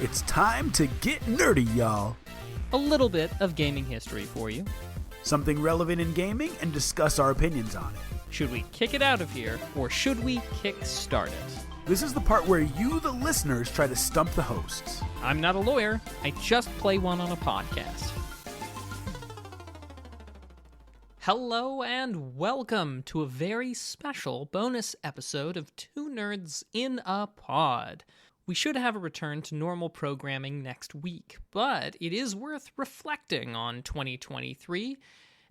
It's time to get nerdy, y'all. A little bit of gaming history for you. Something relevant in gaming and discuss our opinions on it. Should we kick it out of here, or should we kick-start it? This is the part where you, the listeners, try to stump the hosts. I'm not a lawyer. I just play one on a podcast. Hello and welcome to a very special bonus episode of Two Nerds in a Pod. We should have a return to normal programming next week, but it is worth reflecting on 2023,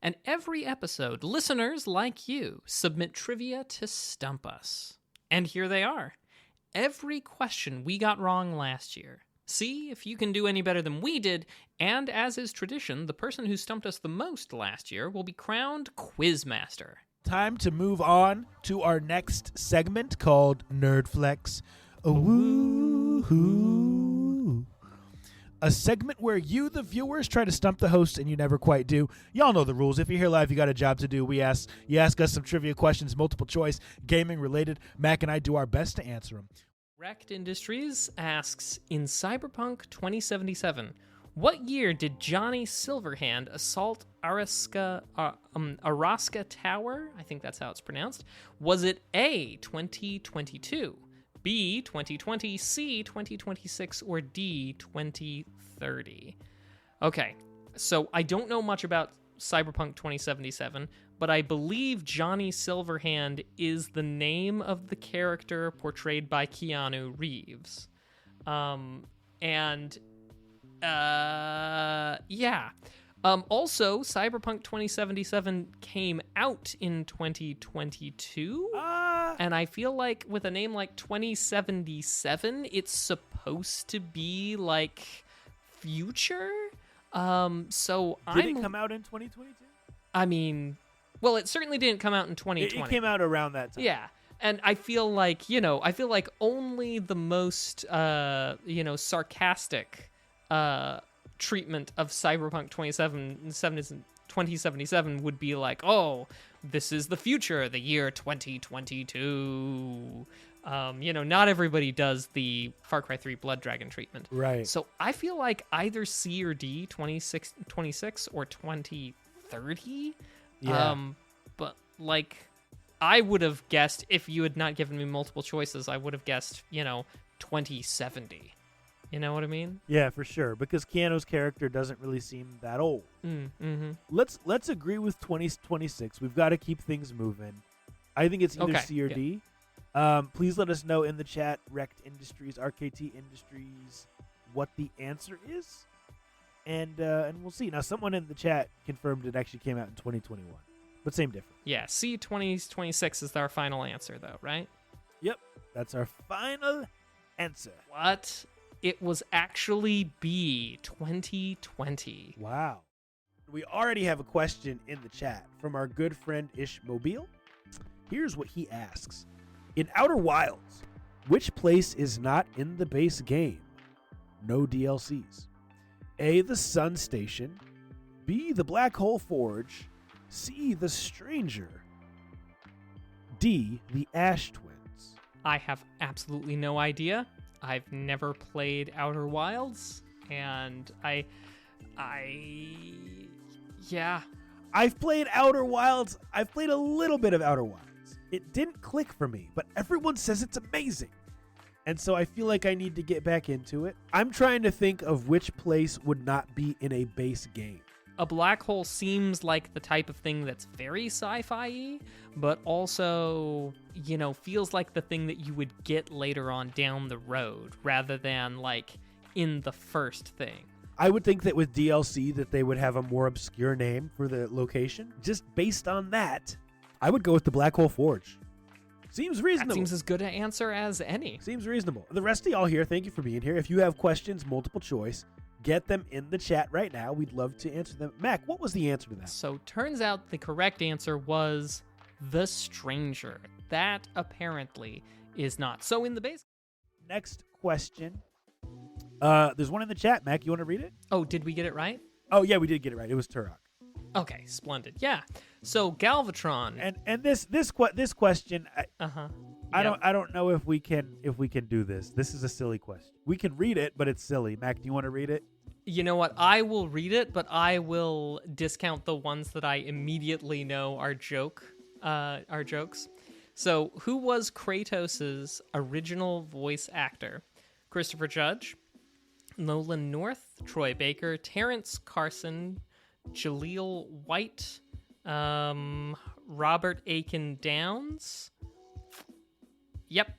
and every episode, listeners like you submit trivia to stump us. And here they are. Every question we got wrong last year. See if you can do any better than we did, and as is tradition, the person who stumped us the most last year will be crowned Quizmaster. Time to move on to our next segment called Nerd Flex. Woo-hoo. A segment where you, the viewers, try to stump the host and you never quite do. Y'all know the rules. If you're here live, you got a job to do. You ask us some trivia questions, multiple choice, gaming related. Mac and I do our best to answer them. Wrecked Industries asks, in Cyberpunk 2077, what year did Johnny Silverhand assault Araska Tower? I think that's how it's pronounced. Was it A, 2022, B, 2020, C, 2026, or D, 2030? Okay, so I don't know much about Cyberpunk 2077, but I believe Johnny Silverhand is the name of the character portrayed by Keanu Reeves. Also, Cyberpunk 2077 came out in 2022, and I feel like with a name like 2077, it's supposed to be like future. Did it come out in 2022? I mean, well, it certainly didn't come out in 2020. It came out around that time. Yeah. And I feel like, only the most, sarcastic treatment of Cyberpunk 2077 would be like, oh, this is the future, the year 2022. Not everybody does the Far Cry 3 Blood Dragon treatment. Right. So I feel like either C or D, 26 or 2030. Yeah. But like, I would have guessed, if you had not given me multiple choices, I would have guessed, 2070. You know what I mean? Yeah, for sure. Because Keanu's character doesn't really seem that old. Mm-hmm. Let's agree with 2026. We've got to keep things moving. I think it's either C or D. Please let us know in the chat, Wrecked Industries, RKT Industries, what the answer is. And we'll see. Now, someone in the chat confirmed it actually came out in 2021. But same difference. Yeah, C 2026 is our final answer, though, right? Yep, that's our final answer. What? It was actually B 2020. Wow. We already have a question in the chat from our good friend Ishmobile. Here's what he asks. In Outer Wilds, which place is not in the base game? No DLCs. A, the Sun Station. B, the Black Hole Forge. C, the Stranger. D, the Ash Twins. I have absolutely no idea. I've never played Outer Wilds, and I've played Outer Wilds. I've played a little bit of Outer Wilds. It didn't click for me, but everyone says it's amazing. And so I feel like I need to get back into it. I'm trying to think of which place would not be in a base game. A black hole seems like the type of thing that's very sci-fi-y, but also, feels like the thing that you would get later on down the road, rather than, like, in the first thing. I would think that with DLC that they would have a more obscure name for the location. Just based on that, I would go with the Black Hole Forge. Seems reasonable. That seems as good an answer as any. Seems reasonable. The rest of y'all here, thank you for being here. If you have questions, multiple choice, get them in the chat right now. We'd love to answer them. Mac, what was the answer to that? So turns out the correct answer was the Stranger. That apparently is not. So in the base. Next question. There's one in the chat. Mac, you want to read it? Oh, did we get it right? Oh, yeah, we did get it right. It was Turok. Okay, splendid. Yeah. So Galvatron. And this question, I don't know if we can do this. This is a silly question. We can read it, but it's silly. Mac, do you want to read it? You know what? I will read it, but I will discount the ones that I immediately know are jokes. So, who was Kratos's original voice actor? Christopher Judge, Nolan North, Troy Baker, Terrence Carson, Jaleel White, Robert Aiken Downs. Yep.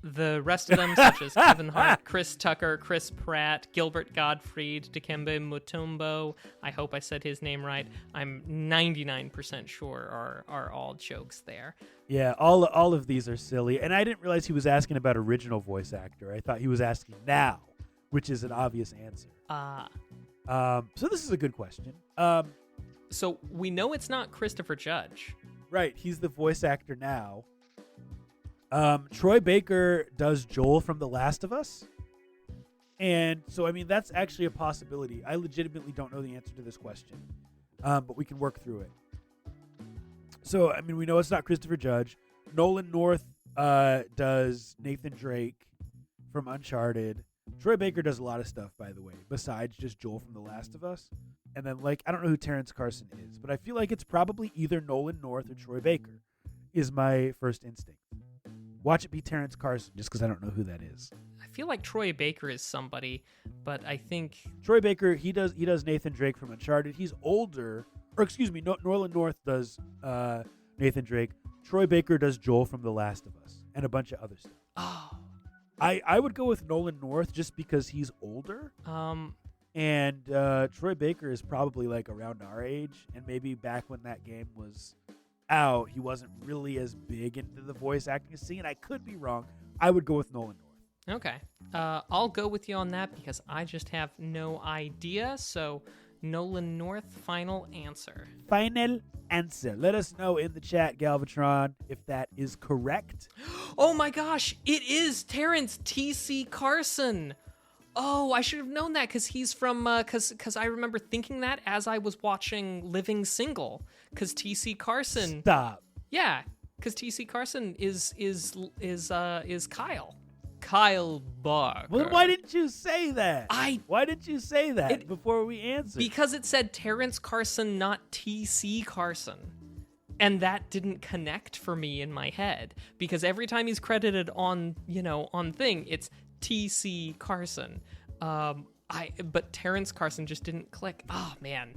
The rest of them, such as Kevin Hart, Chris Tucker, Chris Pratt, Gilbert Gottfried, Dikembe Mutombo, I hope I said his name right, I'm 99% sure are all jokes there. Yeah, all of these are silly. And I didn't realize he was asking about original voice actor. I thought he was asking now, which is an obvious answer. So this is a good question. So we know it's not Christopher Judge. Right, he's the voice actor now. Troy Baker does Joel from The Last of Us. And so, I mean, that's actually a possibility. I legitimately don't know the answer to this question, but we can work through it. So, I mean, we know it's not Christopher Judge. Nolan North does Nathan Drake from Uncharted. Troy Baker does a lot of stuff, by the way, besides just Joel from The Last of Us. And then, I don't know who Terrence Carson is, but I feel like it's probably either Nolan North or Troy Baker is my first instinct. Watch it be Terrence Carson, just because I don't know who that is. I feel like Troy Baker is somebody, but I think Troy Baker, he does Nathan Drake from Uncharted. He's older, or excuse me, Nolan North does Nathan Drake. Troy Baker does Joel from The Last of Us and a bunch of other stuff. Oh, I would go with Nolan North just because he's older. And Troy Baker is probably around our age, and maybe back when that game was out, he wasn't really as big into the voice acting scene. I could be wrong. I would go with Nolan North. Okay. I'll go with you on that because I just have no idea. So, Nolan North, final answer. Final answer. Let us know in the chat, Galvatron, if that is correct. Oh my gosh, it is Terrence T.C. Carson. Oh, I should have known that because he's from, because I remember thinking that as I was watching Living Single, because T.C. Carson. Stop. Yeah, because T.C. Carson is Kyle. Kyle Barker. Well, why didn't you say that? Why didn't you say that before we answered? Because it said Terrence Carson, not T.C. Carson. And that didn't connect for me in my head. Because every time he's credited on thing, it's T.C. Carson. But Terrence Carson just didn't click. Oh, man.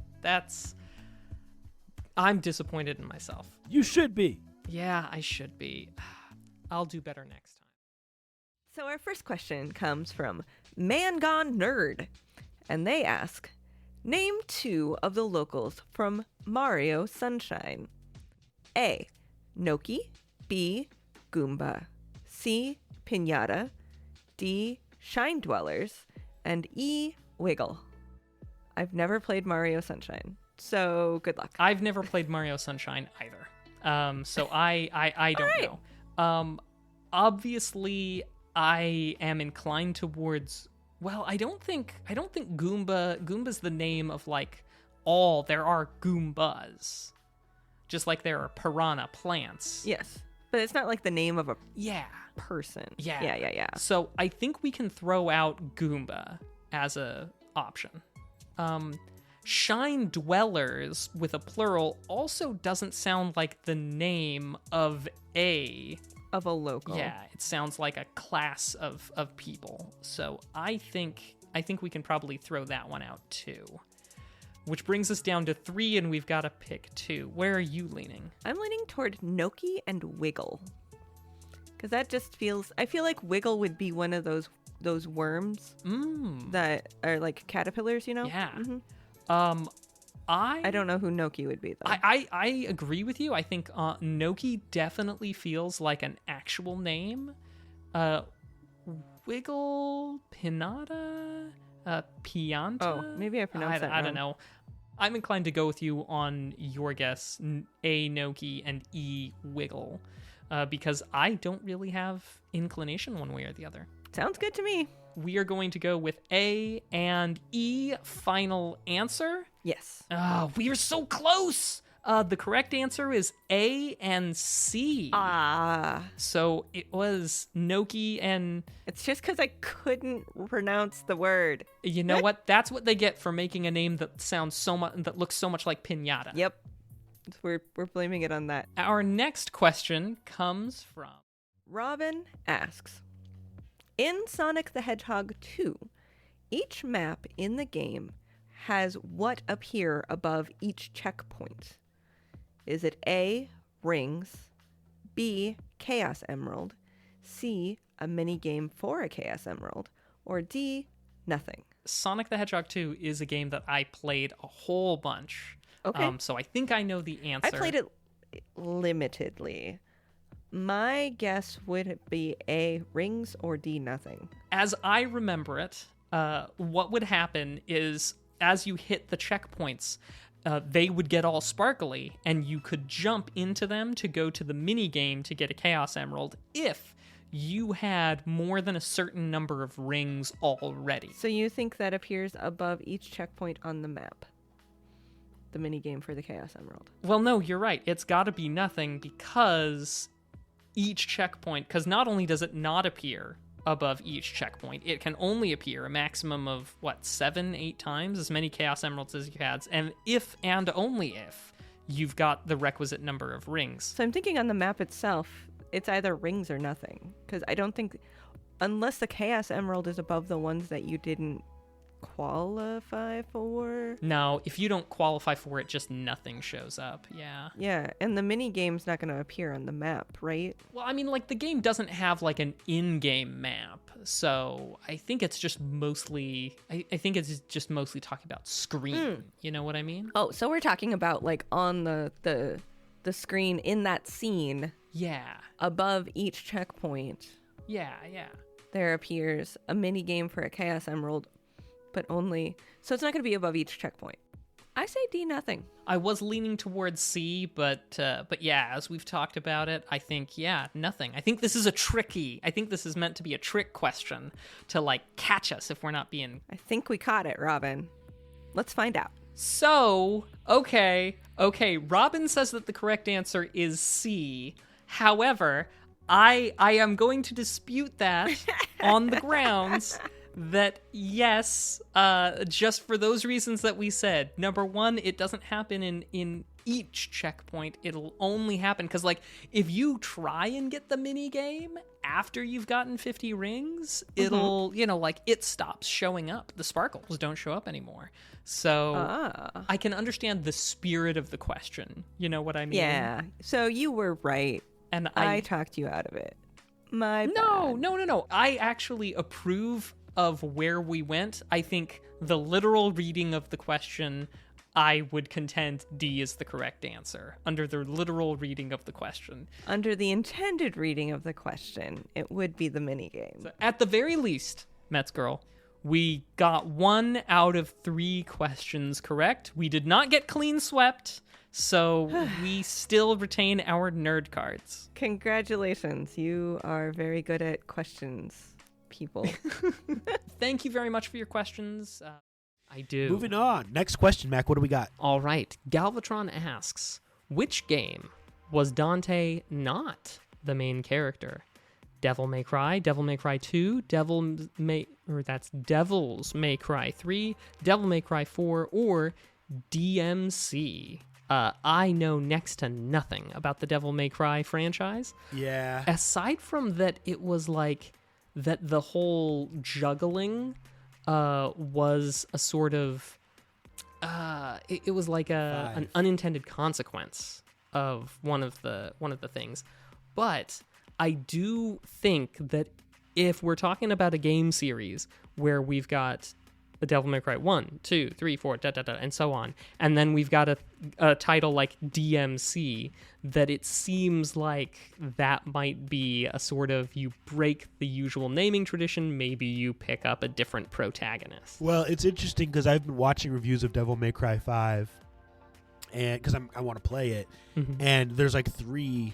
I'm disappointed in myself. You should be. Yeah, I should be. I'll do better next time. So our first question comes from Man Gone Nerd, and they ask, name 2 of the locals from Mario Sunshine. A. Noki. B. Goomba. C. Pinata. D. Shine Dwellers. And E. Wiggle. I've never played Mario Sunshine, so good luck. I've never played Mario Sunshine either. So I don't know. Obviously, I am inclined towards. Well, I don't think Goomba's the name of there are Goombas, just like there are piranha plants. Yes, but it's not like the name of a person. Yeah. So I think we can throw out Goomba as a option. Shine Dwellers with a plural also doesn't sound like the name of a local. Yeah, it sounds like a class of people. So I think we can probably throw that one out too. Which brings us down to 3, and we've got to pick 2. Where are you leaning? I'm leaning toward Noki and Wiggle. Because that just feels... I feel like Wiggle would be one of those worms that are like caterpillars, Yeah. Mm-hmm. I don't know who Noki would be, though. I agree with you. I think Noki definitely feels like an actual name. Wiggle, Pinata, Pianta. Oh, maybe I pronounced that wrong. I don't know. I'm inclined to go with you on your guess, A, Noki, and E, Wiggle, because I don't really have inclination one way or the other. Sounds good to me. We are going to go with A and E. Final answer? Yes. We are so close. The correct answer is A and C. So it was Noki and... It's just because I couldn't pronounce the word. You know what? That's what they get for making a name that sounds so much, that looks so much like pinata. Yep. We're blaming it on that. Our next question comes from... Robin asks, in Sonic the Hedgehog 2, each map in the game has what appear above each checkpoint? Is it A, rings, B, Chaos Emerald, C, a mini game for a Chaos Emerald, or D, nothing? Sonic the Hedgehog 2 is a game that I played a whole bunch. Okay. So I think I know the answer. I played it limitedly. My guess would be A, rings, or D, nothing. As I remember it, what would happen is as you hit the checkpoints, they would get all sparkly, and you could jump into them to go to the mini game to get a Chaos Emerald if you had more than a certain number of rings already. So you think that appears above each checkpoint on the map? The mini game for the Chaos Emerald. Well, no, you're right. It's got to be nothing because each checkpoint, because not only does it not appear above each checkpoint, it can only appear a maximum of, 7-8 times as many Chaos Emeralds as you had, and if and only if you've got the requisite number of rings. So I'm thinking on the map itself, it's either rings or nothing, because I don't think, unless the Chaos Emerald is above the ones that you didn't qualify for. No, if you don't qualify for it, just nothing shows up. Yeah, and the mini game's not going to appear on the map, right? Well, I mean, the game doesn't have an in-game map, so I think it's just mostly I think it's just mostly talking about screen. You know what I mean? Oh, so we're talking about on the screen in that scene. Yeah. Above each checkpoint. Yeah. There appears a mini game for a Chaos Emerald, but only, so it's not going to be above each checkpoint. I say D, nothing. I was leaning towards C, but yeah, as we've talked about it, I think, nothing. I think this is I think this is meant to be a trick question to catch us if we're not being... I think we caught it, Robin. Let's find out. So, okay, Robin says that the correct answer is C. However, I am going to dispute that on the grounds that yes, just for those reasons that we said. Number one, it doesn't happen in each checkpoint. It'll only happen because if you try and get the mini game after you've gotten 50 rings, it'll it stops showing up. The sparkles don't show up anymore. So I can understand the spirit of the question. You know what I mean? Yeah. So you were right. And I talked you out of it. My bad. No. I actually approve of where we went. I think the literal reading of the question, I would contend D is the correct answer. Under the literal reading of the question. Under the intended reading of the question, it would be the minigame. So at the very least, Mets girl, we got 1 out of 3 questions correct. We did not get clean swept. So we still retain our nerd cards. Congratulations. You are very good at questions, people. Thank you very much for your questions. I do. Moving on. Next question, Mac. What do we got? All right. Galvatron asks, which game was Dante not the main character? Devil May Cry, Devil May Cry 2, Devils May Cry 3, Devil May Cry 4, or DMC? I know next to nothing about the Devil May Cry franchise. Yeah. Aside from that, it was that the whole juggling was a sort of... it was an unintended consequence of one of the things. But I do think that if we're talking about a game series where we've got the Devil May Cry 1, 2, 3, 4, and so on, and then we've got a title like DMC, that it seems like that might be a sort of, you break the usual naming tradition, maybe you pick up a different protagonist. Well, it's interesting because I've been watching reviews of Devil May Cry 5, and because I want to play it, and there's 3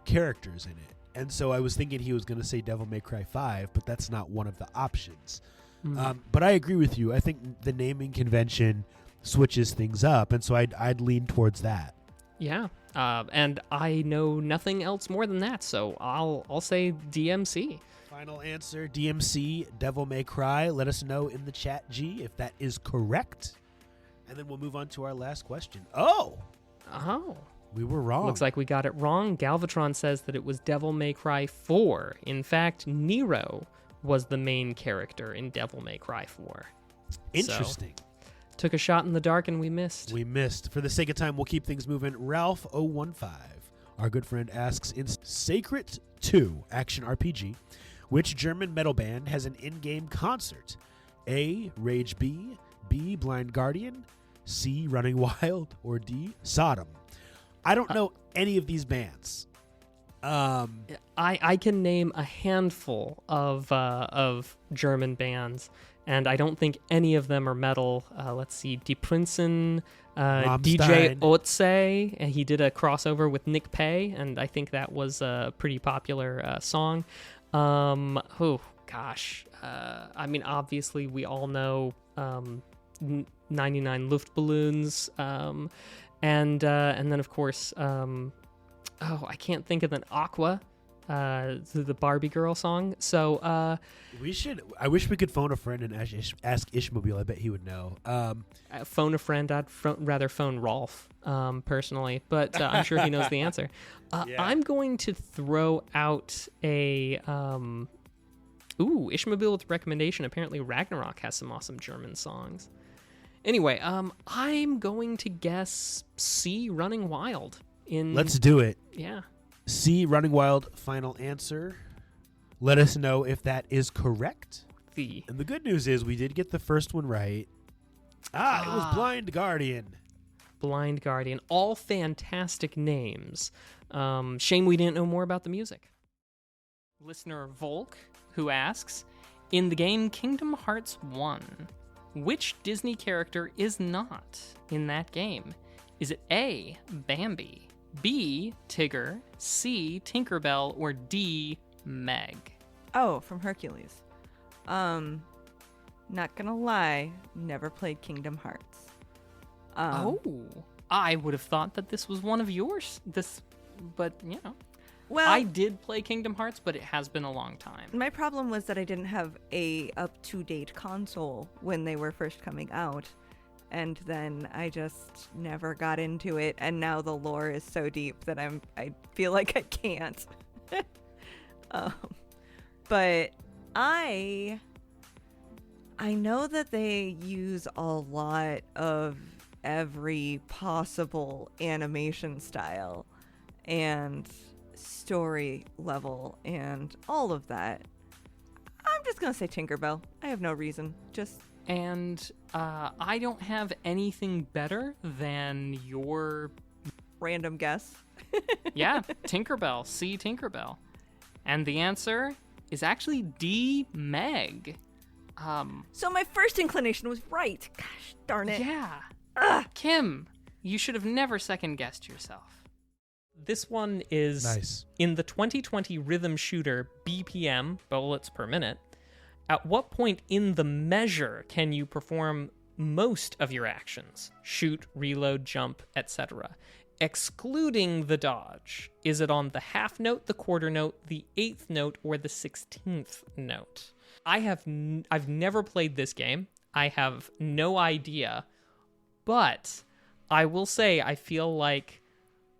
characters in it. And so I was thinking he was going to say Devil May Cry 5, but that's not one of the options. But I agree with you. I think the naming convention switches things up, and so I'd lean towards that. Yeah, and I know nothing else more than that, so I'll say DMC. Final answer, DMC, Devil May Cry. Let us know in the chat, G, if that is correct. And then we'll move on to our last question. Oh, we were wrong. Looks like we got it wrong. Galvatron says that it was Devil May Cry 4. In fact, Nero was the main character in Devil May Cry 4. Interesting. So, took a shot in the dark and we missed. We missed. For the sake of time, we'll keep things moving. Ralph015, our good friend, asks, in Sacred 2 action RPG, which German metal band has an in-game concert? A, Rage B, B, Blind Guardian, C, Running Wild, or D, Sodom? I don't know any of these bands. I can name a handful of German bands, and I don't think any of them are metal. Let's see, Die Prinzen, DJ Otze, and he did a crossover with Nick Pay, and I think that was a pretty popular song. Oh gosh, I mean, obviously we all know 99 Luftballons, and then of course, I can't think of an Aqua, the Barbie girl song. So I wish we could phone a friend and ask Ishmobile. I bet he would know. Phone a friend. I'd rather phone Rolf, personally, but I'm sure he knows the answer. Yeah. I'm going to throw out a Ishmobile with recommendation. Apparently Ragnarok has some awesome German songs. Anyway, I'm going to guess C, Running Wild. Let's do it. Yeah. C, Running Wild, final answer. Let us know if that is correct. And the good news is we did get the first one right. It was Blind Guardian. Blind Guardian. All fantastic names. Shame we didn't know more about the music. Listener Volk, who asks, in the game Kingdom Hearts 1, which Disney character is not in that game? Is it A, Bambi, B, Tigger, C, Tinkerbell, or D, Meg? Oh, from Hercules. Not gonna lie, never played Kingdom Hearts. I would have thought that this was one of yours. But well, I did play Kingdom Hearts, but it has been a long time. My problem was that I didn't have a up-to-date console when they were first coming out. And then I just never got into it, and now the lore is so deep that I feel like I can't. But I know that they use a lot of every possible animation style and story level and all of that. I'm just gonna say Tinkerbell. I have no reason. And I don't have anything better than your random guess. Yeah, Tinkerbell. C, Tinkerbell. And the answer is actually D, Meg. So my first inclination was right. Gosh darn it. Yeah. Ugh. Kim, you should have never second-guessed yourself. This one is nice. In the 2020 rhythm shooter BPM, bullets per minute. At what point in the measure can you perform most of your actions? Shoot, reload, jump, etc. Excluding the dodge. Is it on the half note, the quarter note, the eighth note, or the 16th note? I've never played this game. I have no idea. But I will say I feel like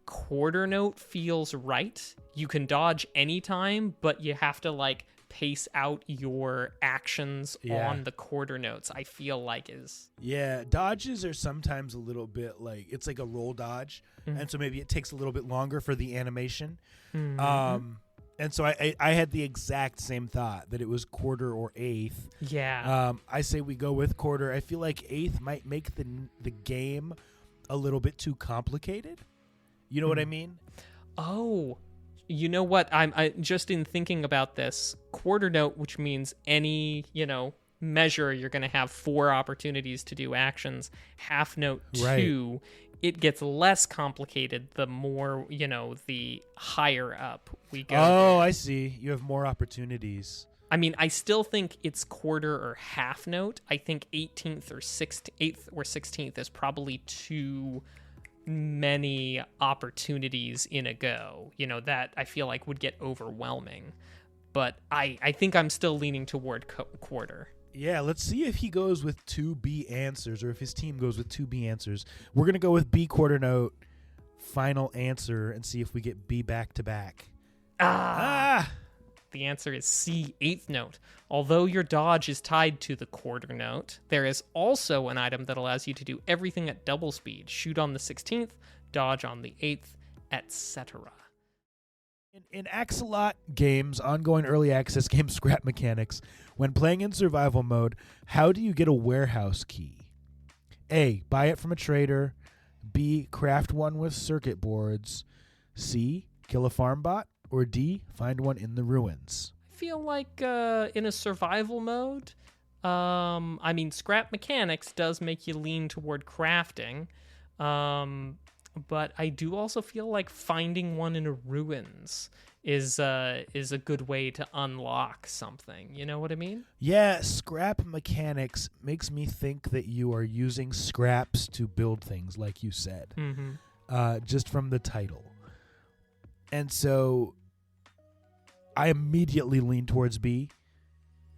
quarter note feels right. You can dodge anytime, but you have to pace out your actions on the quarter notes. I feel like is dodges are sometimes a little bit it's like a roll dodge, and so maybe it takes a little bit longer for the animation. And so I had the exact same thought that it was quarter or eighth. I say we go with quarter. I feel like eighth might make the game a little bit too complicated. You know what I mean? Oh, you know what? I just in thinking about this, quarter note, which means any, measure, you're going to have 4 opportunities to do actions. Half note 2, it gets less complicated the more, the higher up we go. Oh, I see. You have more opportunities. I mean, I still think it's quarter or half note. I think 18th or 16th is probably too many opportunities in a go. That I feel like would get overwhelming. But I think I'm still leaning toward quarter. Yeah, let's see if he goes with 2 B answers, or if his team goes with 2 B answers. We're going to go with B quarter note, final answer, and see if we get B back to back. The answer is C, 8th note. Although your dodge is tied to the quarter note, there is also an item that allows you to do everything at double speed. Shoot on the 16th, dodge on the 8th, etc. In Axolot games, ongoing early access game Scrap Mechanics, when playing in survival mode, how do you get a warehouse key? A, buy it from a trader. B, craft one with circuit boards. C, kill a farm bot. Or D, find one in the ruins. I feel like in a survival mode, Scrap Mechanics does make you lean toward crafting. But I do also feel like finding one in a ruins is a good way to unlock something. You know what I mean? Yeah, Scrap Mechanics makes me think that you are using scraps to build things, like you said, just from the title. And so I immediately lean towards B.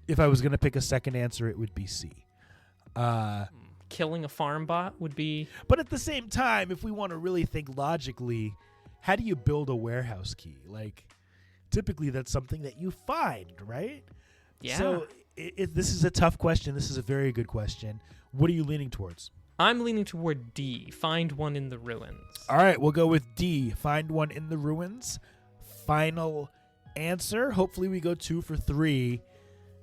If I was going to pick a second answer, it would be C. Killing a farm bot would be... But at the same time, if we want to really think logically, how do you build a warehouse key? Like, typically that's something that you find, right? Yeah. So this is a tough question. This is a very good question. What are you leaning towards? I'm leaning toward D, find one in the ruins. All right, we'll go with D, find one in the ruins. Final answer. Hopefully we go 2 for 3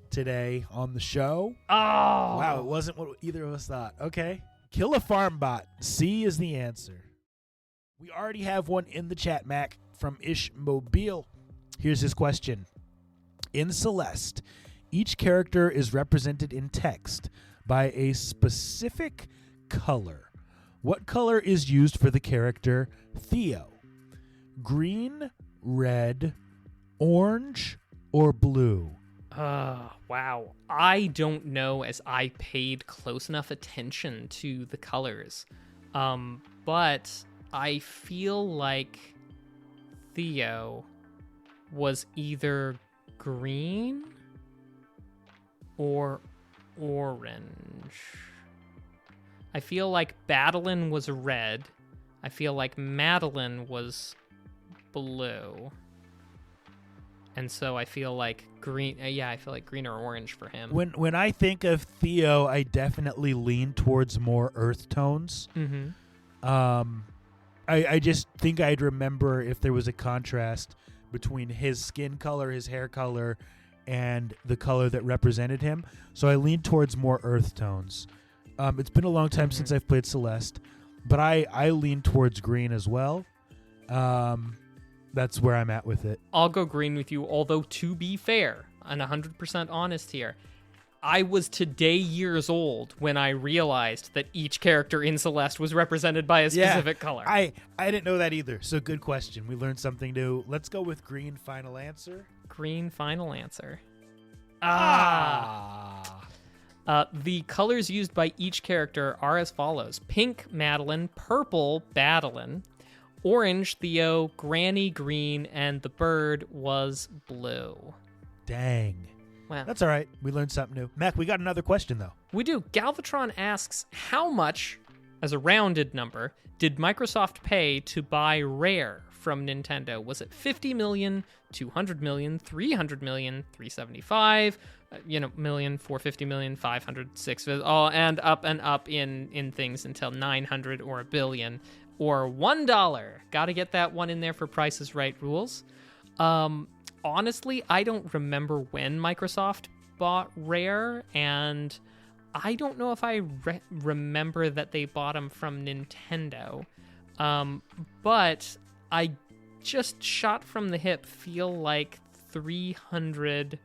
today on the show. Oh! Wow, it wasn't what either of us thought. Okay. Kill a farm bot. C is the answer. We already have one in the chat, Mac, from Ishmobile. Here's his question. In Celeste, each character is represented in text by a specific color. What color is used for the character Theo? Green, red, orange, or blue? Wow. I don't know, as I paid close enough attention to the colors. But I feel like Theo was either green or orange. I feel like Badeline was red. I feel like Madeline was blue. And so I feel like green. I feel like green or orange for him. When I think of Theo, I definitely lean towards more earth tones. Mm-hmm. I just think I'd remember if there was a contrast between his skin color, his hair color, and the color that represented him. So I lean towards more earth tones. It's been a long time since I've played Celeste, but I lean towards green as well. That's where I'm at with it. I'll go green with you, although to be fair, and 100% honest here, I was today years old when I realized that each character in Celeste was represented by a specific color. I didn't know that either, so good question. We learned something new. Let's go with green final answer. Green final answer. The colors used by each character are as follows. Pink, Madeline. Purple, Badeline. Orange, Theo. Granny, green. And the bird was blue. Dang. Wow. That's all right. We learned something new. Mac, we got another question, though. We do. Galvatron asks, how much, as a rounded number, did Microsoft pay to buy Rare from Nintendo? Was it 50 million, 200 million, 300 million, 375, million, 450 million, 500, 600, and up in things until 900 or a billion or $1? Got to get that one in there for Price is Right rules. Honestly, I don't remember when Microsoft bought Rare, and I don't know if I remember that they bought them from Nintendo. But I just shot from the hip feel like 300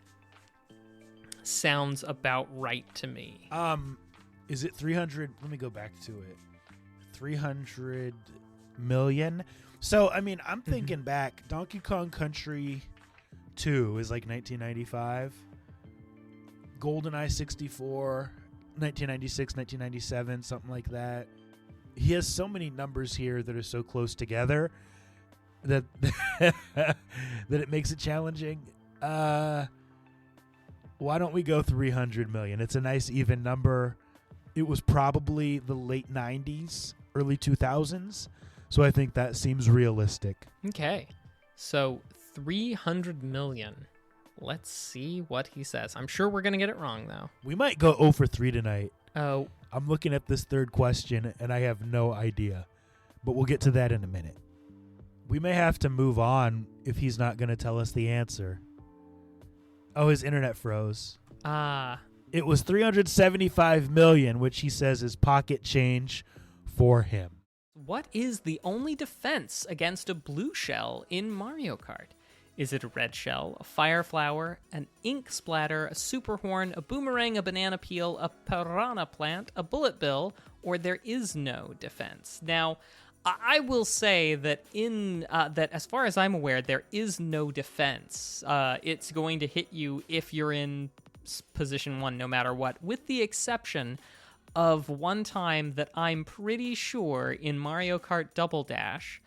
sounds about right to me. Is it 300? Let me go back to it. 300 million. So, I mean, I'm thinking back. Donkey Kong Country 2 is like 1995. GoldenEye 64, 1996, 1997, something like that. he has so many numbers here that are so close together that that it makes it challenging. Why don't we go 300 million? It's a nice even number. It was probably the late 90s, early 2000s, so I think that seems realistic. Okay. So 300 million. Let's see what he says. I'm sure we're going to get it wrong, though. We might go 0 for 3 tonight. Oh, I'm looking at this third question, and I have no idea. But we'll get to that in a minute. We may have to move on if he's not going to tell us the answer. Oh, his internet froze. It was 375 million, which he says is pocket change for him. what is the only defense against a blue shell in Mario Kart? Is it a red shell, a fire flower, an ink splatter, a super horn, a boomerang, a banana peel, a piranha plant, a bullet bill, or there is no defense? Now, I will say that that as far as I'm aware, there is no defense. It's going to hit you if you're in position 1, no matter what, with the exception of one time that I'm pretty sure in Mario Kart Double Dash,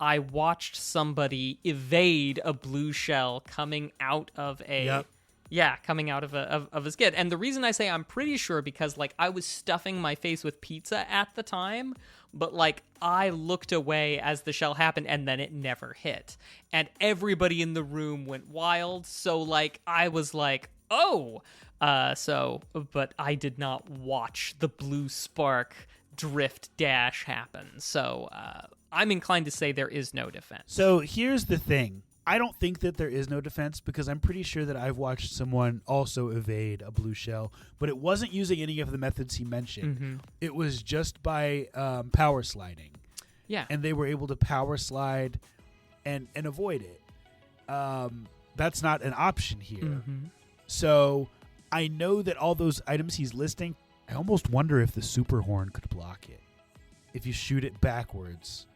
I watched somebody evade a blue shell coming out of a coming out of a skid. And the reason I say I'm pretty sure because like I was stuffing my face with pizza at the time, but like I looked away as the shell happened and then it never hit. And everybody in the room went wild, so like I was like, "Oh." But I did not watch the blue spark drift dash happen. So, I'm inclined to say there is no defense. So here's the thing. I don't think that there is no defense because I'm pretty sure that I've watched someone also evade a blue shell, but it wasn't using any of the methods he mentioned. Mm-hmm. It was just by power sliding. Yeah. And they were able to power slide and avoid it. That's not an option here. Mm-hmm. So I know that all those items he's listing, I almost wonder if the super horn could block it. If you shoot it backwards.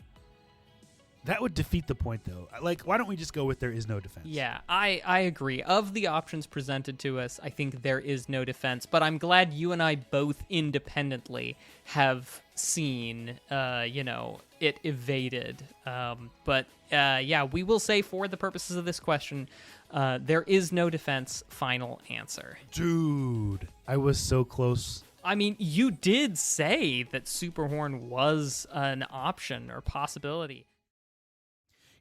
That would defeat the point, though. Like, why don't we just go with there is no defense? Yeah, I agree. Of the options presented to us, I think there is no defense. But I'm glad you and I both independently have seen, it evaded. We will say for the purposes of this question, there is no defense. Final answer. Dude, I was so close. I mean, you did say that Super Horn was an option or possibility.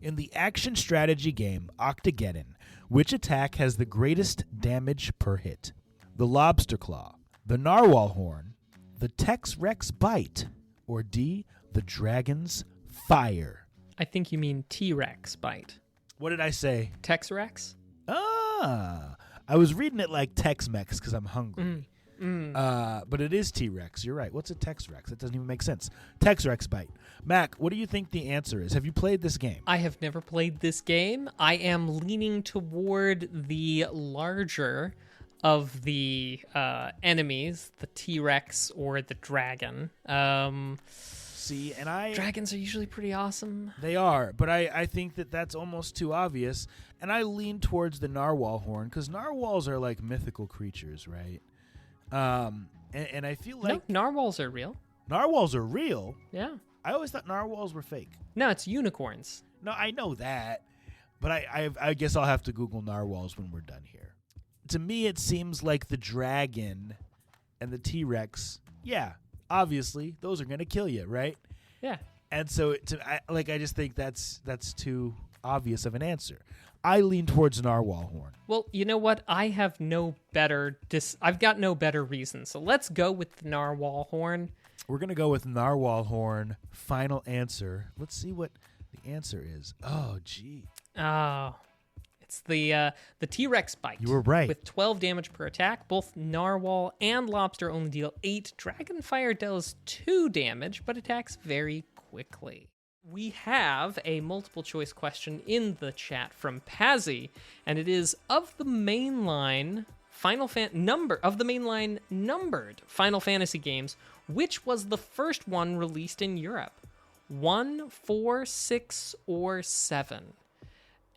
In the action strategy game Octageddon, which attack has the greatest damage per hit? The Lobster Claw, the Narwhal Horn, the Tex-Rex Bite, or D, the Dragon's Fire? I think you mean T-Rex Bite. What did I say? Tex-Rex? I was reading it like Tex-Mex because I'm hungry. But it is T-Rex. You're right. What's a Tex-Rex? That doesn't even make sense. Tex-Rex Bite. Mac, what do you think the answer is? Have you played this game? I have never played this game. I am leaning toward the larger of the enemies, the T-Rex or the dragon. See, and Dragons are usually pretty awesome. They are, but I think that that's almost too obvious. And I lean towards the Narwhal Horn because narwhals are like mythical creatures, right? And I feel like No, narwhals are real. narwhals are real. Yeah. I always thought narwhals were fake. No, it's unicorns. No, I know that, but I guess I'll have to Google narwhals when we're done here. To me, it seems like the dragon and the T-Rex. Yeah, obviously, those are gonna kill you, right? Yeah. And so, I just think that's too obvious of an answer. I lean towards Narwhal Horn. Well, you know what? I have I've got no better reason. So let's go with the Narwhal Horn. We're going to go with Narwhal Horn. Final answer. Let's see what the answer is. Oh, gee. Oh, it's the T-Rex Bite. You were right. With 12 damage per attack. Both Narwhal and Lobster only deal 8. Dragonfire does 2 damage, but attacks very quickly. We have a multiple choice question in the chat from Pazzy, and it is of the mainline numbered Final Fantasy games, which was the first one released in Europe? 1, 4, 6, or 7?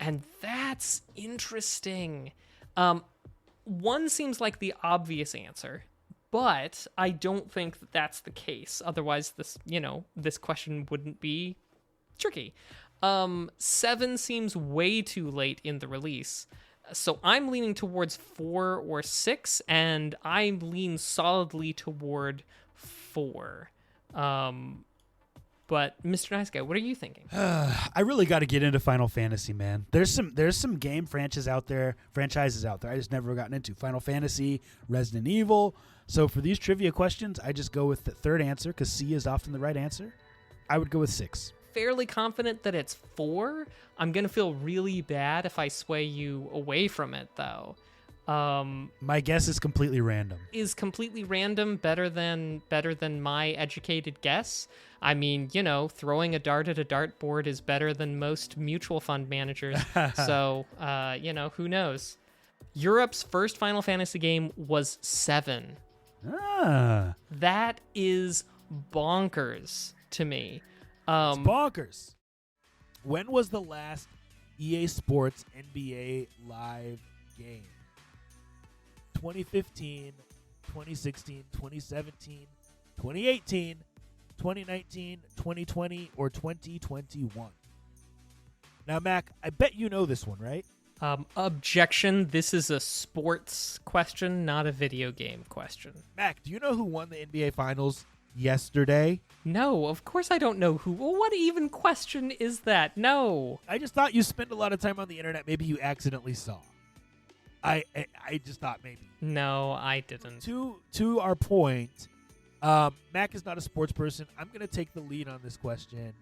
And that's interesting. 1 seems like the obvious answer, but I don't think that that's the case. Otherwise, this question wouldn't be tricky. 7 seems way too late in the release. So I'm leaning towards 4 or 6, and I lean solidly toward 4. But Mr. Nice Guy, what are you thinking? I really got to get into Final Fantasy, man. There's some game franchises out there I just never gotten into. Final Fantasy, Resident Evil. So for these trivia questions, I just go with the third answer because C is often the right answer. I would go with 6. Fairly confident that it's 4. I'm going to feel really bad if I sway you away from it, though. My guess is completely random. Is completely random better than my educated guess? I mean, throwing a dart at a dartboard is better than most mutual fund managers. So, who knows? Europe's first Final Fantasy game was 7. That is bonkers to me. It's bonkers. When was the last EA Sports NBA Live game? 2015, 2016, 2017, 2018, 2019, 2020, or 2021? Now, Mac, I bet you know this one, right? Objection. This is a sports question, not a video game question. Mac, do you know who won the NBA Finals yesterday? No, of course I don't know who. Well, what even question is that? No. I just thought you spend a lot of time on the internet. Maybe you accidentally saw. I just thought maybe. No, I didn't. To our point, Mac is not a sports person. I'm going to take the lead on this question.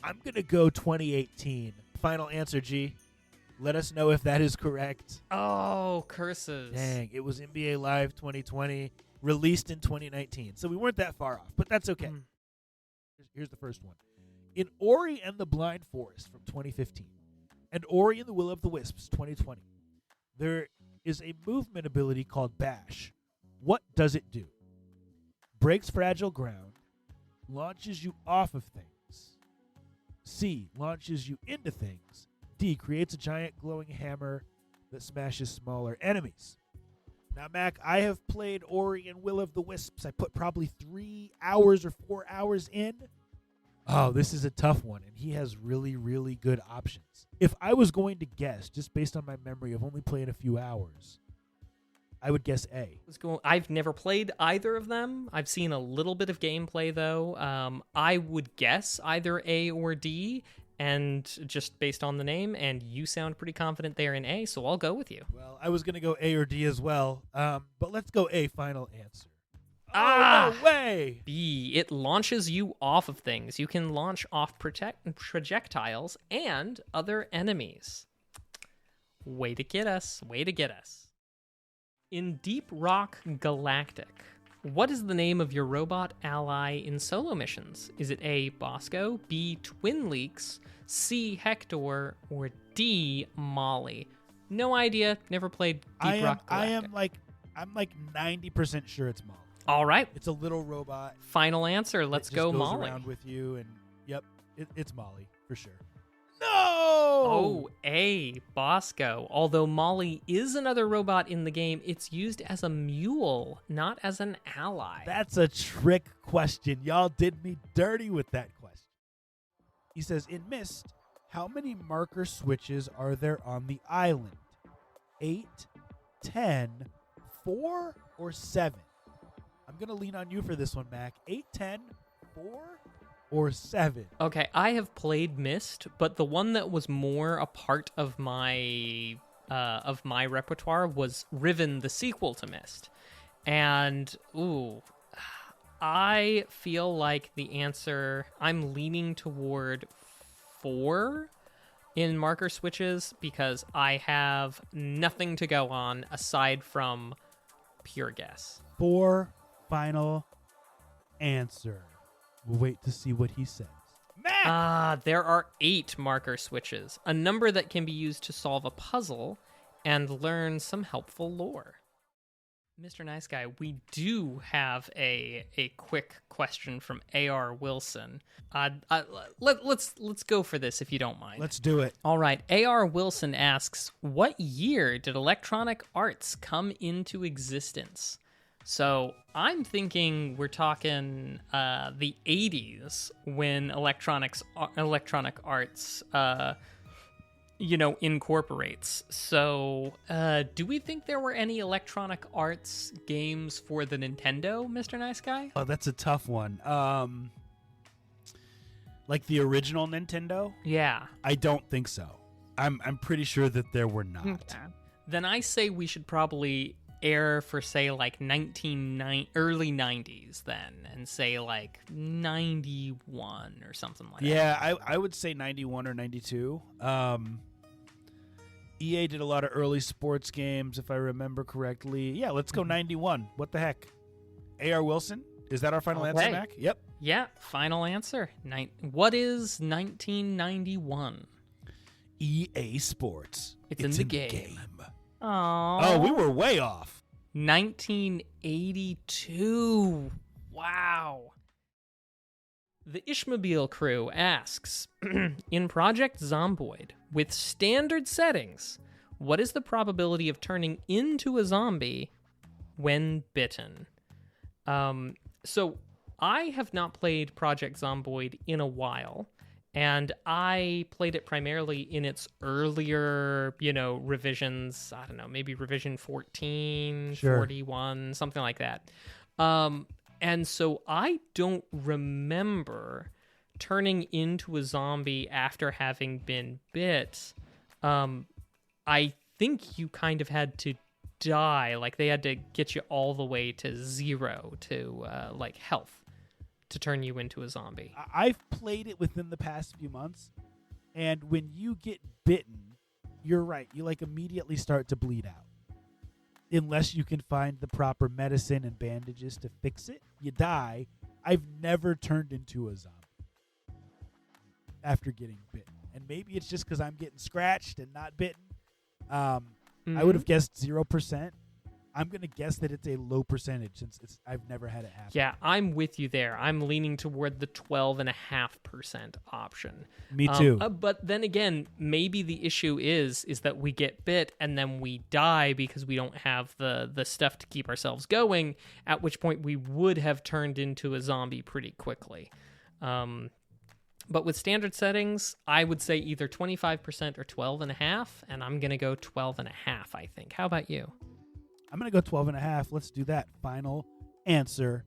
I'm going to go 2018. Final answer, G. Let us know if that is correct. Oh, curses. Dang, it was NBA Live 2020, released in 2019. So we weren't that far off, but that's okay. Here's the first one. In Ori and the Blind Forest from 2015 and Ori and the Will of the Wisps 2020, there is a movement ability called Bash. What does it do? Breaks fragile ground, launches you off of things. C, launches you into things. D, creates a giant glowing hammer that smashes smaller enemies. Now, Mac, I have played Ori and Will of the Wisps. I put probably 3 hours or 4 hours in. Oh, this is a tough one, and he has really, really good options. If I was going to guess, just based on my memory of only playing a few hours, I would guess A. I've never played either of them. I've seen a little bit of gameplay, though. I would guess either A or D, and just based on the name, and you sound pretty confident they're in A, so I'll go with you. Well, I was going to go A or D as well, but let's go A, final answer. No way! B, it launches you off of things. You can launch off projectiles and other enemies. Way to get us. Way to get us. In Deep Rock Galactic, what is the name of your robot ally in solo missions? Is it A, Bosco, B, Twin Leaks, C, Hector, or D, Molly? No idea. Never played Deep Rock Galactic. I'm like 90% sure it's Molly. All right. It's a little robot. Final answer. Let's go, Molly. It goes around with you, and yep, it's Molly for sure. No! Oh, A, Bosco. Although Molly is another robot in the game, it's used as a mule, not as an ally. That's a trick question. Y'all did me dirty with that question. He says, in Myst, how many marker switches are there on the island? 8, 10, 4, or 7? I'm going to lean on you for this one, Mac. 8, 10, 4, or 7? Okay, I have played Myst, but the one that was more a part of my repertoire was Riven, the sequel to Myst. And, I feel like the answer, I'm leaning toward 4 in marker switches because I have nothing to go on aside from pure guess. 4, final answer. We'll wait to see what he says. Matt! There are 8 marker switches, a number that can be used to solve a puzzle and learn some helpful lore. Mr. Nice Guy, we do have a quick question from A.R. Wilson. Let's go for this if you don't mind. Let's do it. All right. A.R. Wilson asks, what year did Electronic Arts come into existence? So I'm thinking we're talking the 80s when electronic arts, incorporates. So do we think there were any electronic arts games for the Nintendo, Mr. Nice Guy? Oh, that's a tough one. Like the original Nintendo? Yeah. I don't think so. I'm pretty sure that there were not. Okay. Then I say we should probably air for, say, like early 90s then, and say like 91 or something like that. Yeah, I would say 91 or 92. EA did a lot of early sports games, if I remember correctly. Yeah, let's go 91. What the heck? A.R. Wilson? Is that our final answer, Mac? Yep. Yeah, final answer. What is 1991? EA Sports. It's in the game. Oh, we were way off. 1982. Wow. The Ishmobile crew asks, in Project Zomboid, with standard settings, what is the probability of turning into a zombie when bitten? So I have not played Project Zomboid in a while, and I played it primarily in its earlier, revisions. I don't know, maybe revision 14, Sure. 41, something like that. And so I don't remember turning into a zombie after having been bit. I think you kind of had to die. Like, they had to get you all the way to 0 to, health to turn you into a zombie. I've played it within the past few months, and when you get bitten, you're right. You, immediately start to bleed out. Unless you can find the proper medicine and bandages to fix it, you die. I've never turned into a zombie after getting bitten. And maybe it's just because I'm getting scratched and not bitten. I would have guessed 0%. I'm going to guess that it's a low percentage since I've never had it happen. Yeah, I'm with you there. I'm leaning toward the 12.5% option. Me too. But then again, maybe the issue is that we get bit and then we die because we don't have the stuff to keep ourselves going, at which point we would have turned into a zombie pretty quickly. But with standard settings, I would say either 25% or 12.5%, and I'm going to go 12.5%, I think. How about you? I'm going to go 12.5. Let's do that. Final answer.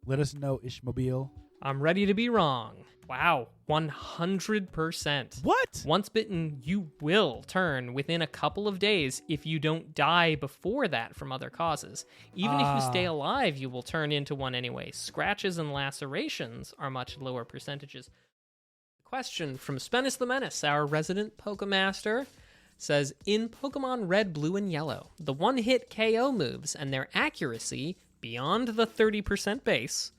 Let us know, Ishmobile. I'm ready to be wrong. Wow, 100%. What? Once bitten, you will turn within a couple of days if you don't die before that from other causes. Even if you stay alive, you will turn into one anyway. Scratches and lacerations are much lower percentages. Question from Spennis the Menace, our resident Pokemaster, says, in Pokemon Red, Blue, and Yellow, the one-hit KO moves and their accuracy, beyond the 30% base,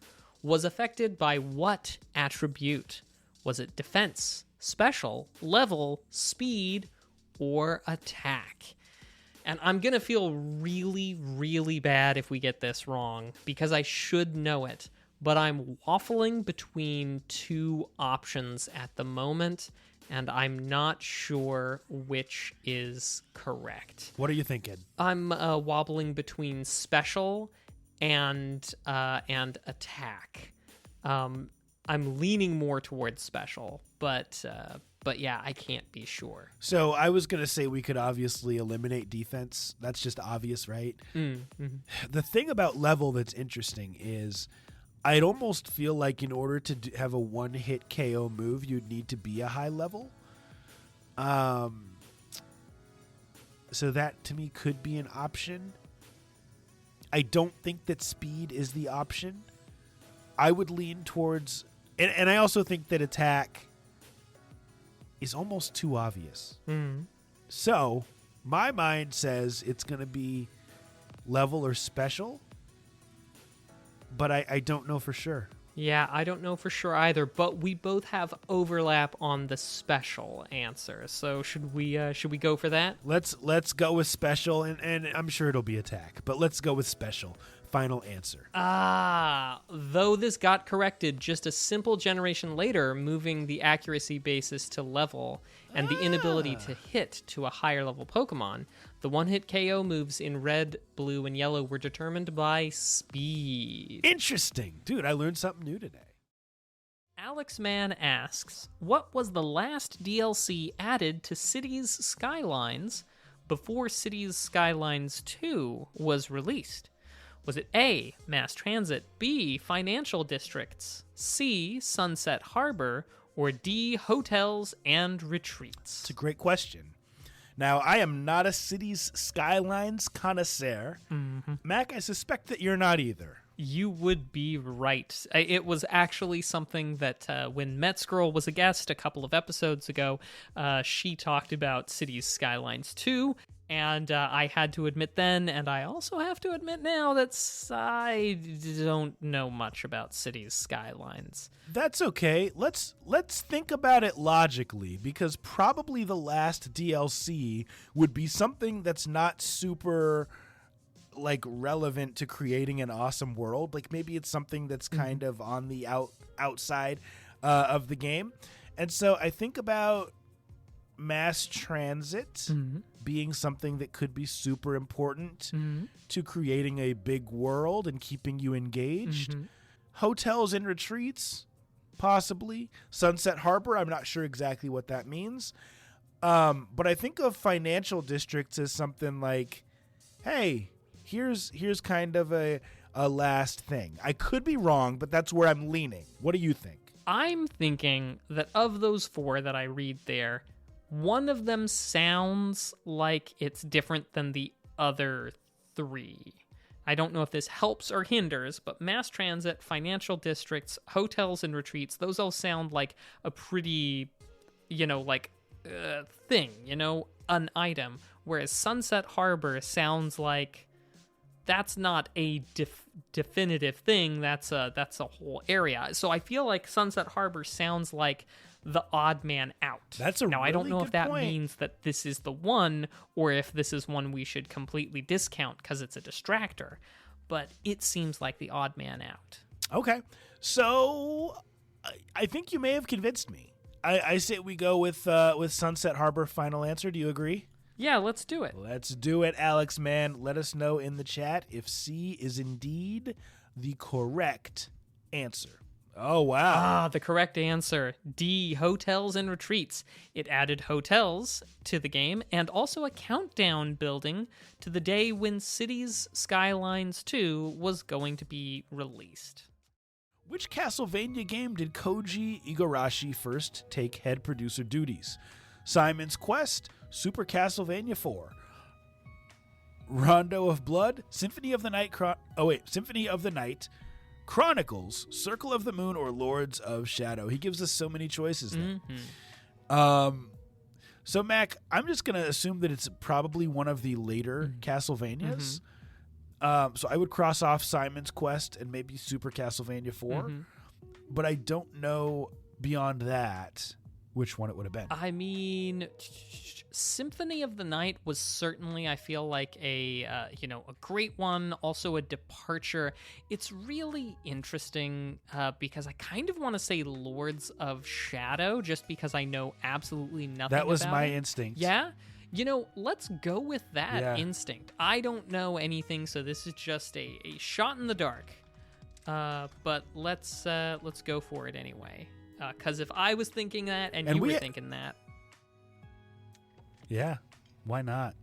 was affected by what attribute? Was it defense, special, level, speed, or attack? And I'm going to feel really, really bad if we get this wrong, because I should know it, but I'm waffling between two options at the moment, and I'm not sure which is correct. What are you thinking? I'm wobbling between special and attack. I'm leaning more towards special, but yeah, I can't be sure. So I was going to say we could obviously eliminate defense. That's just obvious, right? Mm-hmm. The thing about level that's interesting is I'd almost feel like in order to have a one-hit KO move, you'd need to be a high level. So that, to me, could be an option. I don't think that speed is the option. I would lean towards... And I also think that attack is almost too obvious. Mm-hmm. So, my mind says it's going to be level or special. But I don't know for sure. Yeah, I don't know for sure either, but we both have overlap on the special answer. So should we go for that? Let's go with special, and I'm sure it'll be attack, but let's go with special. Final answer. Though this got corrected just a simple generation later, moving the accuracy basis to level and the inability to hit to a higher level Pokemon, The one-hit KO moves in red, blue, and yellow were determined by speed. Interesting. Dude, I learned something new today. Alex Mann asks, what was the last DLC added to Cities Skylines before Cities Skylines 2 was released? Was it A, mass transit, B, financial districts, C, Sunset Harbor, or D, hotels and retreats? It's a great question. Now, I am not a Cities Skylines connoisseur. Mac, I suspect that you're not either. You would be right. It was actually something that when Metzgirl was a guest a couple of episodes ago, she talked about Cities Skylines 2, and I had to admit then, and I also have to admit now, that I don't know much about Cities Skylines. That's okay. Let's think about it logically, because probably the last DLC would be something that's not super like relevant to creating an awesome world. Like maybe it's something that's kind of on the outside of the game. And so I think about mass transit being something that could be super important to creating a big world and keeping you engaged. Hotels and retreats, possibly. Sunset Harbor, I'm not sure exactly what that means. But I think of financial districts as something like, hey, here's kind of a last thing. I could be wrong, but that's where I'm leaning. What do you think? I'm thinking that of those four that I read there, one of them sounds like it's different than the other three. I don't know if this helps or hinders, but mass transit, financial districts, hotels and retreats, those all sound like a pretty, thing, an item. Whereas Sunset Harbor sounds like that's not a definitive thing. That's a whole area. So I feel like Sunset Harbor sounds like the odd man out. That's a now I don't know really if that good point. means that this is the one, or if this is one we should completely discount because it's a distractor. But it seems like the odd man out. Okay, so I think you may have convinced me. I say we go with Sunset Harbor. Final answer. Do you agree? Yeah, let's do it. Let's do it, Alex, man. Let us know in the chat if C is indeed the correct answer. Oh, wow. The correct answer. D, hotels and retreats. It added hotels to the game and also a countdown building to the day when Cities Skylines 2 was going to be released. Which Castlevania game did Koji Igarashi first take head producer duties? Simon's Quest, Super Castlevania 4, Rondo of Blood, Symphony of the Night, Chronicles, Circle of the Moon, or Lords of Shadow. He gives us so many choices there. So, Mac, I'm just going to assume that it's probably one of the later Castlevanias. So I would cross off Simon's Quest and maybe Super Castlevania 4. But I don't know beyond that which one it would have been. I mean, Symphony of the Night was certainly, I feel like, a great one, also a departure. It's really interesting because I kind of want to say Lords of Shadow, just because I know absolutely nothing That was about my it. instinct. Yeah? Let's go with that instinct. I don't know anything, so this is just a shot in the dark. But let's go for it anyway. Because if I was thinking that and you were thinking that. Yeah, why not?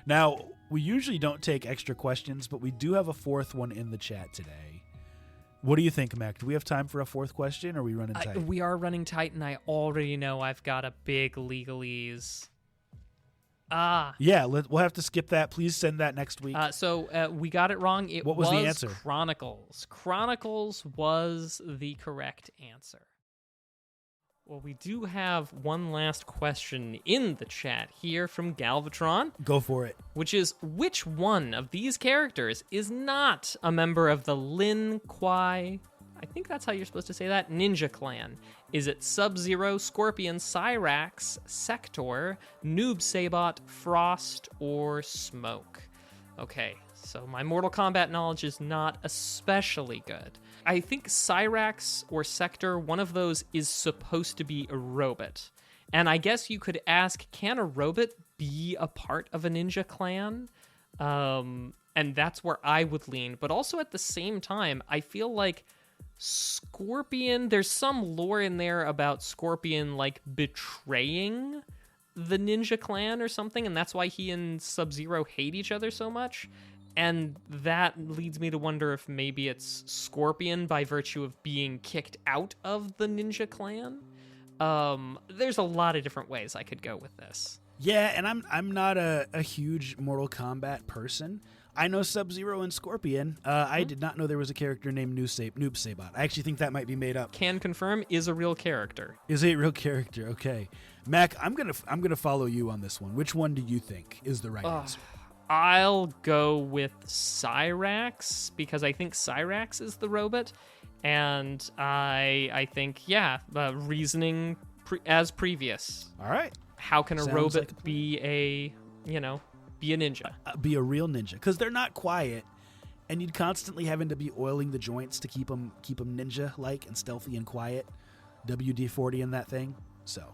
Now, we usually don't take extra questions, but we do have a fourth one in the chat today. What do you think, Mac? Do we have time for a fourth question, or are we running tight? We are running tight, and I already know I've got a big legalese. Yeah, we'll have to skip that. Please send that next week. So we got it wrong. What was the answer? Chronicles. Chronicles was the correct answer. Well, we do have one last question in the chat here from Galvatron. Go for it. Which is, which one of these characters is not a member of the Lin Kuei, I think that's how you're supposed to say that, Ninja Clan? Is it Sub-Zero, Scorpion, Cyrax, Sector, Noob Sabot, Frost, or Smoke? Okay, so my Mortal Kombat knowledge is not especially good. I think Cyrax or Sector, one of those is supposed to be a robot. And I guess you could ask, can a robot be a part of a ninja clan. And that's where I would lean. But also at the same time, I feel like Scorpion, there's some lore in there about Scorpion like betraying the ninja clan or something, and that's why he and Sub-Zero hate each other so much. And that leads me to wonder if maybe it's Scorpion by virtue of being kicked out of the ninja clan. There's a lot of different ways I could go with this. Yeah, and I'm not a huge Mortal Kombat person. I know Sub-Zero and Scorpion. I did not know there was a character named Noob Saibot. I actually think that might be made up. Can confirm, is a real character. Is a real character? Okay, Mac, I'm gonna follow you on this one. Which one do you think is the right answer? I'll go with Cyrax because I think Cyrax is the robot, and I think reasoning as previous. All right. How can a Sounds robot like a be a ninja? Be a real ninja, because they're not quiet, and you'd constantly having to be oiling the joints to keep them ninja-like and stealthy and quiet. WD-40 in that thing. So.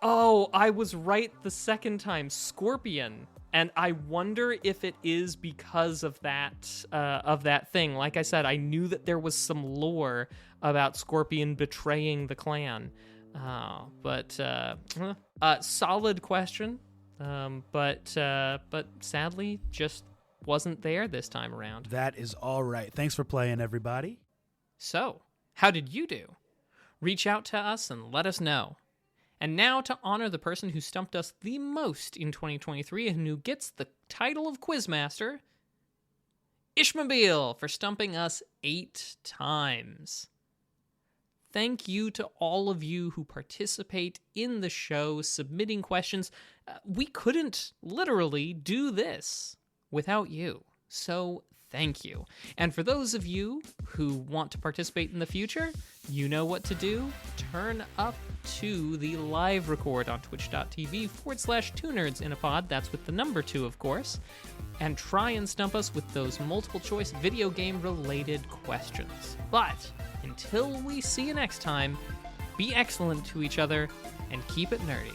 Oh, I was right the second time. Scorpion. And I wonder if it is because of that thing. Like I said, I knew that there was some lore about Scorpion betraying the clan. But solid question. But sadly, just wasn't there this time around. That is all right. Thanks for playing, everybody. So, how did you do? Reach out to us and let us know. And now to honor the person who stumped us the most in 2023 and who gets the title of Quizmaster, Ishmobile for stumping us 8 times. Thank you to all of you who participate in the show, submitting questions. We couldn't literally do this without you, so thank you. And for those of you who want to participate in the future, you know what to do. Turn up to the live record on twitch.tv/2nerdsinapod. That's with the number 2, of course. And try and stump us with those multiple choice video game related questions. But until we see you next time, be excellent to each other and keep it nerdy.